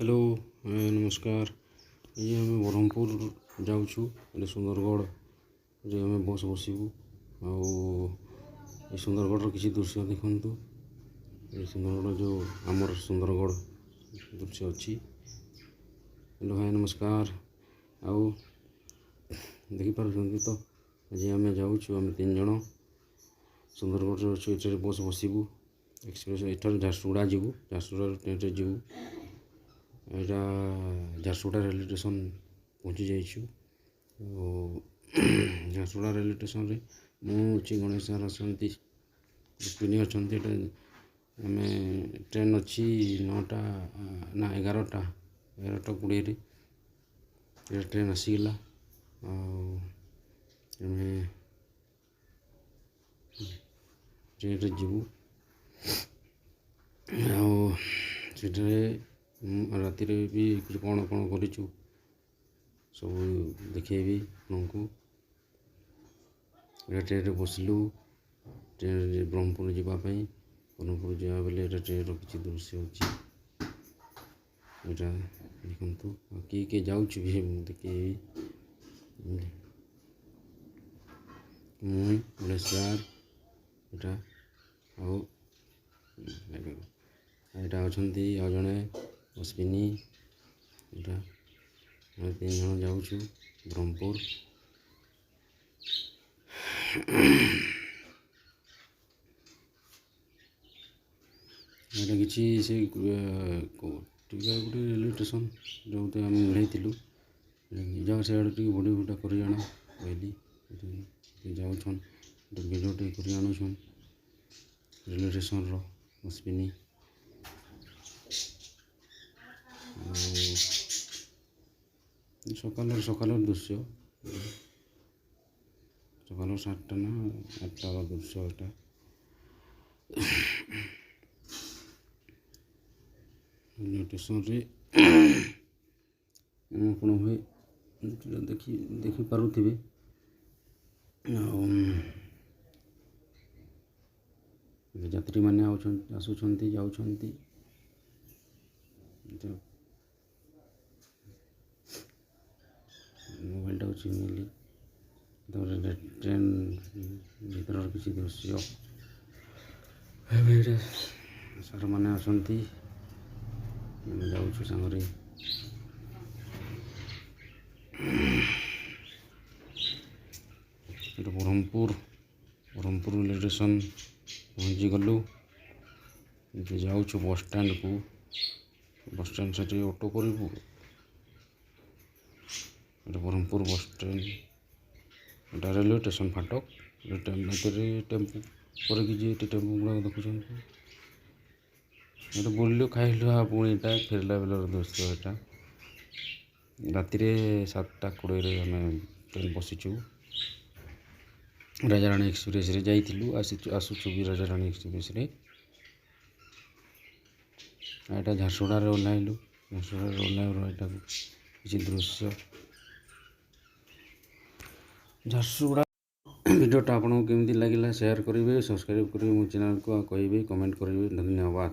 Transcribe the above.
Hello नमस्कार। ये आम ब्रह्मपुर जाऊँ ये सुंदरगढ़ रे आम बस बसबू आ सुंदरगढ़ किसी दृश्य देखु। ये सुंदरगढ़ जो आमर सुंदरगढ़ दृश्य अच्छी। हेलो भाई नमस्कार। आउ देखिपार तो आज आम जाऊँ आम 3 जन सुंदरगढ़ अच्छे बस बसबू एक्सप्रेस एठार झारसुगुड़ा जीवु झारसुगुड़ा ट्रेन रे जीवु। यहाँ झारसुगुड़ा रेलवे स्टेशन पहुँची जाइछु। झारसुगुड़ा रेलवे स्टेशन रे मुझे गणेश सर आसती पिनी अच्छा आम ट्रेन अच्छी 9टा ना 11टा 20 ट्रेन आसीगला। ट्रेन रे जीवु राति भी कौन कौन करूँ सब देखेबी आपको। ट्रेन रे बसलु ट्रेन रे ब्रह्मपुर जावाई ब्रह्मपुर जावा बेले ट्रेन किसी दृश्य अच्छी यहाँ देखु किए जाऊँ भी देखेबी। मुई गणेश सार यहाँ यहाँ अच्छा आ जड़े अश्विनी यहाँ 3 जन जाऊँ ब्रह्मपुर। यहाँ किसी से गोटे रेलवे स्टेशन जो आम ओह्लू जाओ से बड़ी बुटा कर कहली जाऊन भिडियोटे कर आणुन रेलवे स्टेशन अश्विनी। सकाल दृश्य सकाल 7टा ना 8टार दृश्य यहाँ रेलवे स्टेशन रे कौन हुए देखिपे। यात्री मैंने आसुँच जाऊँ मोबाइल टाक चिन्हली ट्रेन भर किसी दृश्य सार मैंने आसती जाऊँ सांगरे ब्रह्मपुर रेलवे स्टेशन पहुँची गलु। जाऊँ बस स्टैंड को बस स्टैंड से ऑटो करूँ ब्रह्मपुर बस स्टैंड यहाँ रेलवे स्टेशन फाटक टेम्पू पर टेम्पू गुड़ा देखुं ये बुल्लु खाइलु पुणी फेरला बेलर दृश्य यहाँ राति 7टा 20 आम ट्रेन बसीचु राजाराणी एक्सप्रेस रे जाइलु आसुचु भी राजाराणी एक्सप्रेस रे। यहाँ झारसुगुड़ा ओह्लू झारसुगुड़ा ओह्लू यहाँ किसी दृश्य झारसुगुड़ा वीडियोटा आपको केमती लगे शेयर करेंगे सब्सक्राइब करेंगे मो चैनल को कहे कमेंट करेंगे। धन्यवाद।